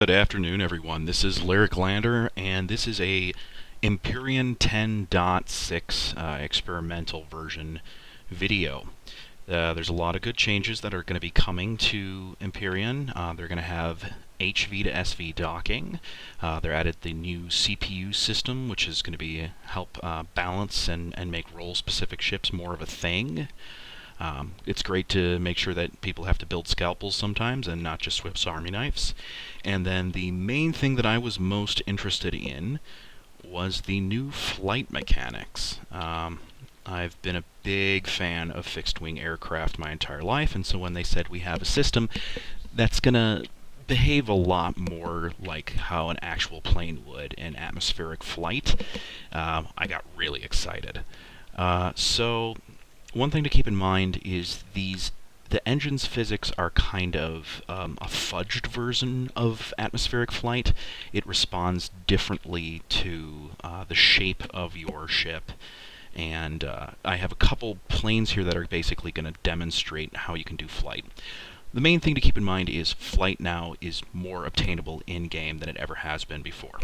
Good afternoon, everyone. This is Lyric Lander, and this is a Empyrion 10.6 experimental version video. There's a lot of good changes that are going to be coming to Empyrion. They're going to have HV to SV docking. They're added the new CPU system, which is going to be help balance and make role-specific ships more of a thing. It's great to make sure that people have to build scalpels sometimes and not just Swift's army knives. And then the main thing that I was most interested in was the new flight mechanics. I've been a big fan of fixed-wing aircraft my entire life, and so when they said we have a system that's going to behave a lot more like how an actual plane would in atmospheric flight, I got really excited. So one thing to keep in mind is the engine's physics are kind of a fudged version of atmospheric flight. It responds differently to the shape of your ship. And I have a couple planes here that are basically going to demonstrate how you can do flight. The main thing to keep in mind is flight now is more obtainable in-game than it ever has been before.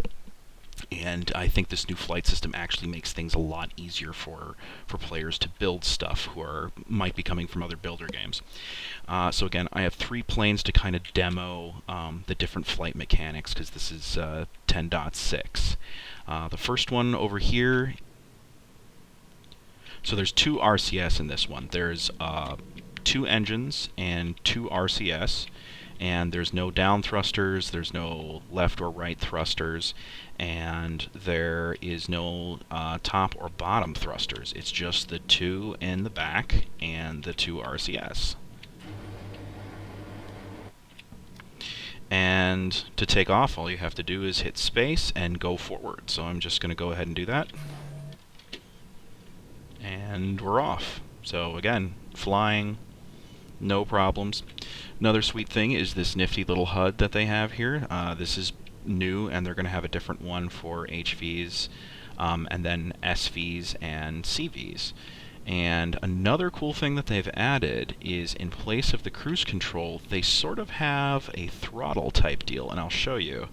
And I think this new flight system actually makes things a lot easier for players to build stuff who might be coming from other builder games. So again, I have 3 planes to kind of demo the different flight mechanics, because this is 10.6. The first one over here, so there's 2 RCS in this one. There's 2 engines and 2 RCS. And there's no down thrusters, there's no left or right thrusters, and there is no top or bottom thrusters. It's just the 2 in the back and the 2 RCS. And to take off, all you have to do is hit space and go forward. So I'm just going to go ahead and do that. And we're off. So again, flying, no problems. Another sweet thing is this nifty little HUD that they have here. This is new, and they're going to have a different one for HVs, and then SVs and CVs. And another cool thing that they've added is, in place of the cruise control, they sort of have a throttle type deal, and I'll show you.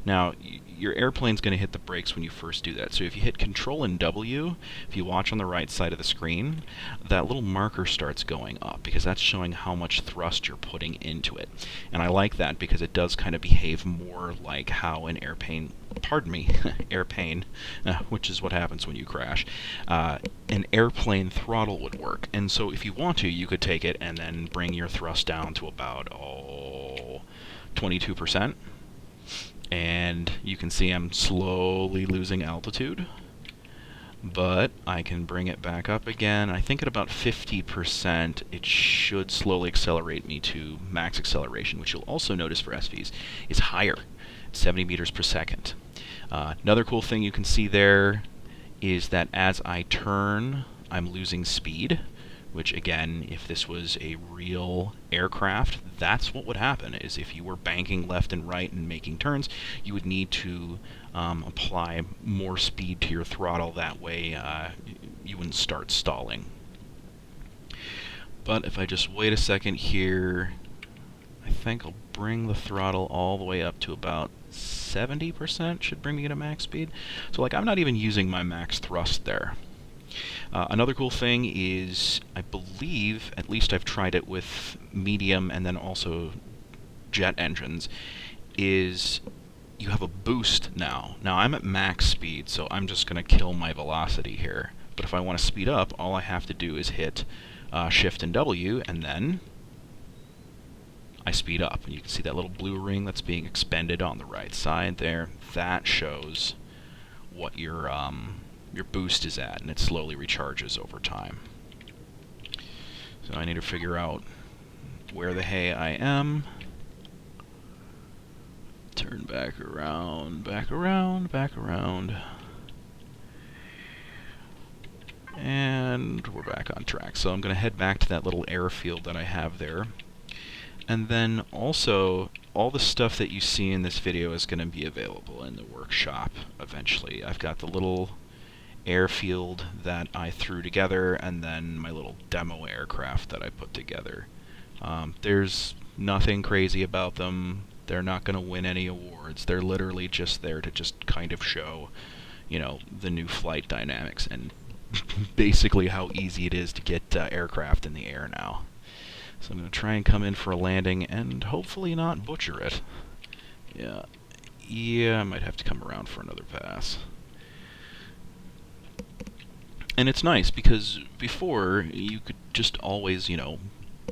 Now, your airplane's going to hit the brakes when you first do that. So if you hit Control and W, if you watch on the right side of the screen, that little marker starts going up, because that's showing how much thrust you're putting into it. And I like that because it does kind of behave more like how an airplane, which is what happens when you crash, an airplane throttle would work. And so if you want to, you could take it and then bring your thrust down to about 22%. And you can see I'm slowly losing altitude, but I can bring it back up again. I think at about 50%, it should slowly accelerate me to max acceleration, which you'll also notice for SVs is higher, 70 meters per second. Another cool thing you can see there is that as I turn, I'm losing speed, which again, if this was a real aircraft, that's what would happen. Is if you were banking left and right and making turns, you would need to apply more speed to your throttle. That way you wouldn't start stalling. But if I just wait a second here, I think I'll bring the throttle all the way up to about 70%, should bring me to max speed. So like, I'm not even using my max thrust there. Another cool thing is, I believe, at least I've tried it with medium and then also jet engines, is you have a boost now. Now I'm at max speed, so I'm just going to kill my velocity here. But if I want to speed up, all I have to do is hit Shift and W, and then I speed up. And you can see that little blue ring that's being expended on the right side there. That shows what your boost is at, and it slowly recharges over time. So I need to figure out where the hay I am. Turn back around, back around, back around. And we're back on track. So I'm going to head back to that little airfield that I have there. And then also, all the stuff that you see in this video is going to be available in the workshop eventually. I've got the little airfield that I threw together, and then my little demo aircraft that I put together. There's nothing crazy about them. They're not going to win any awards. They're literally just there to just kind of show, you know, the new flight dynamics and basically how easy it is to get aircraft in the air now. So I'm going to try and come in for a landing and hopefully not butcher it. Yeah, I might have to come around for another pass. And it's nice because before you could just always, you know,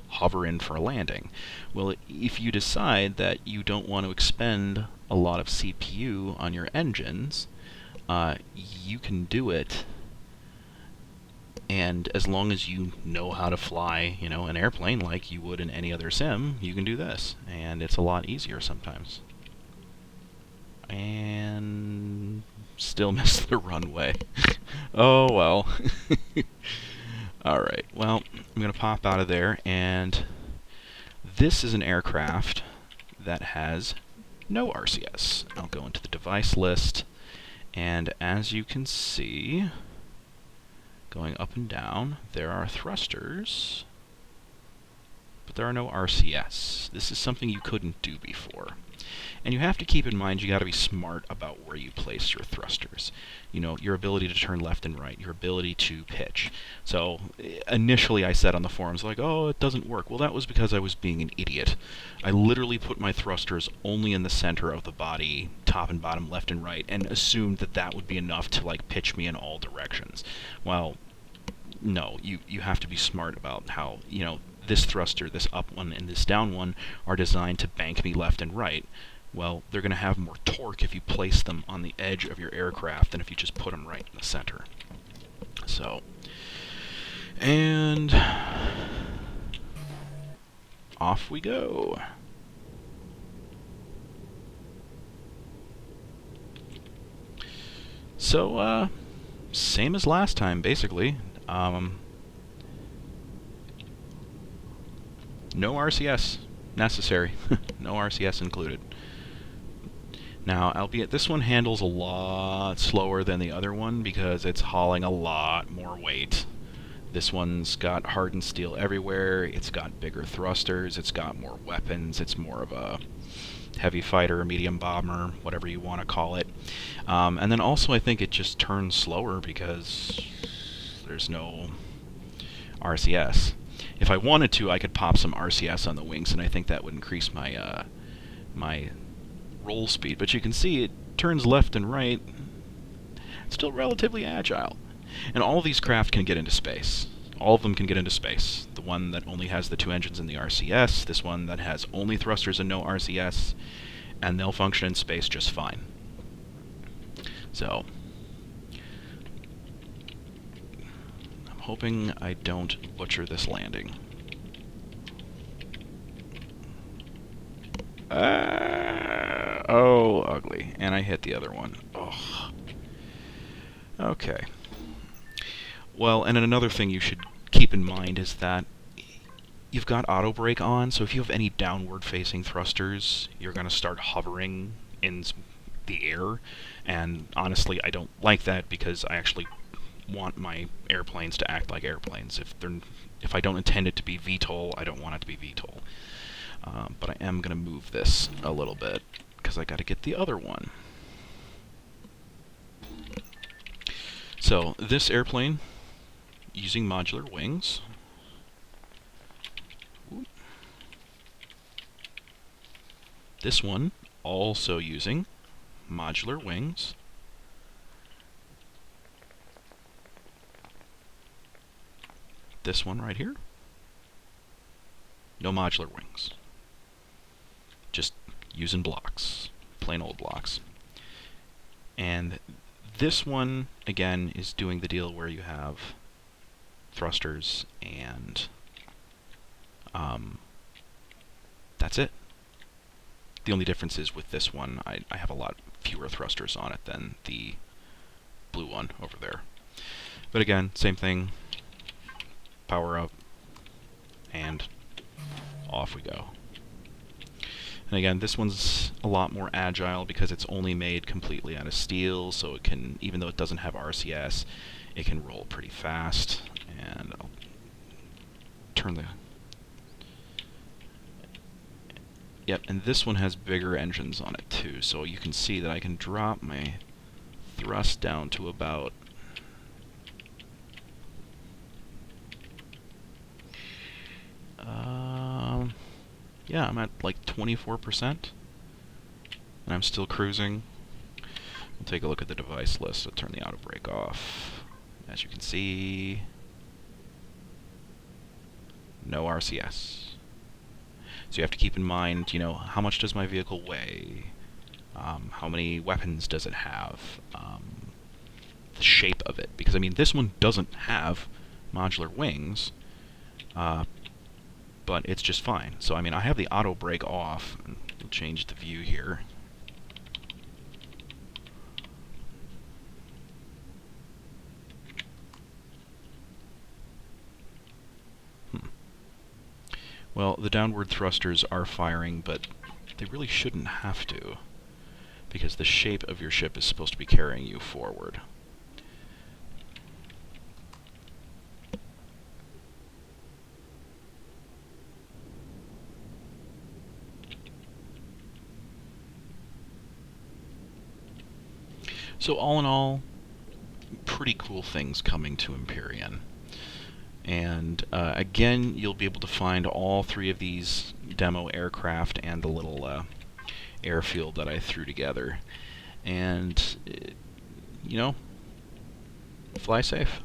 hover in for a landing. Well, if you decide that you don't want to expend a lot of CPU on your engines, you can do it. And as long as you know how to fly, you know, an airplane like you would in any other sim, you can do this. And it's a lot easier sometimes. And still missed the runway. Oh well. Alright, well, I'm going to pop out of there, and this is an aircraft that has no RCS. I'll go into the device list, and as you can see, going up and down, there are thrusters, but there are no RCS. This is something you couldn't do before. And you have to keep in mind you got to be smart about where you place your thrusters. You know, your ability to turn left and right, your ability to pitch. So initially I said on the forums, like, oh, it doesn't work. Well, that was because I was being an idiot. I literally put my thrusters only in the center of the body, top and bottom, left and right, and assumed that that would be enough to, like, pitch me in all directions. Well, no, you have to be smart about how, you know, this thruster, this up one, and this down one are designed to bank me left and right. Well, they're going to have more torque if you place them on the edge of your aircraft than if you just put them right in the center. So, and off we go. So, same as last time, basically. No RCS necessary. No RCS included. Now, albeit this one handles a lot slower than the other one because it's hauling a lot more weight. This one's got hardened steel everywhere, it's got bigger thrusters, it's got more weapons, it's more of a heavy fighter, medium bomber, whatever you want to call it. And then also I think it just turns slower because there's no RCS. If I wanted to, I could pop some RCS on the wings, and I think that would increase my my roll speed. But you can see it turns left and right. It's still relatively agile. And all of these craft can get into space. All of them can get into space. The one that only has the two engines and the RCS, this one that has only thrusters and no RCS, and they'll function in space just fine. So, I'm hoping I don't butcher this landing. Oh, ugly. And I hit the other one. Oh. Okay. Well, and another thing you should keep in mind is that you've got auto brake on, so if you have any downward facing thrusters, you're going to start hovering in the air, and honestly I don't like that because I actually want my airplanes to act like airplanes. If I don't intend it to be VTOL, I don't want it to be VTOL. But I am going to move this a little bit because I got to get the other one. So this airplane, using modular wings. This one, also using modular wings. This one right here, no modular wings. Just using blocks, plain old blocks. And this one, again, is doing the deal where you have thrusters and that's it. The only difference is with this one, I have a lot fewer thrusters on it than the blue one over there. But again, same thing. Power up, and off we go. And again, this one's a lot more agile because it's only made completely out of steel, so it can, even though it doesn't have RCS, it can roll pretty fast. And I'll turn the... Yep, and this one has bigger engines on it too, so you can see that I can drop my thrust down to about yeah, I'm at like 24%, and I'm still cruising. We'll take a look at the device list. I'll turn the auto brake off. As you can see, no RCS. So you have to keep in mind, you know, how much does my vehicle weigh? How many weapons does it have? The shape of it. Because, I mean, this one doesn't have modular wings, but it's just fine. So, I mean, I have the auto brake off. We'll change the view here. Well, the downward thrusters are firing, but they really shouldn't have to, because the shape of your ship is supposed to be carrying you forward. So all in all, pretty cool things coming to Empyrion. And again, you'll be able to find all three of these demo aircraft and the little airfield that I threw together. And, you know, fly safe.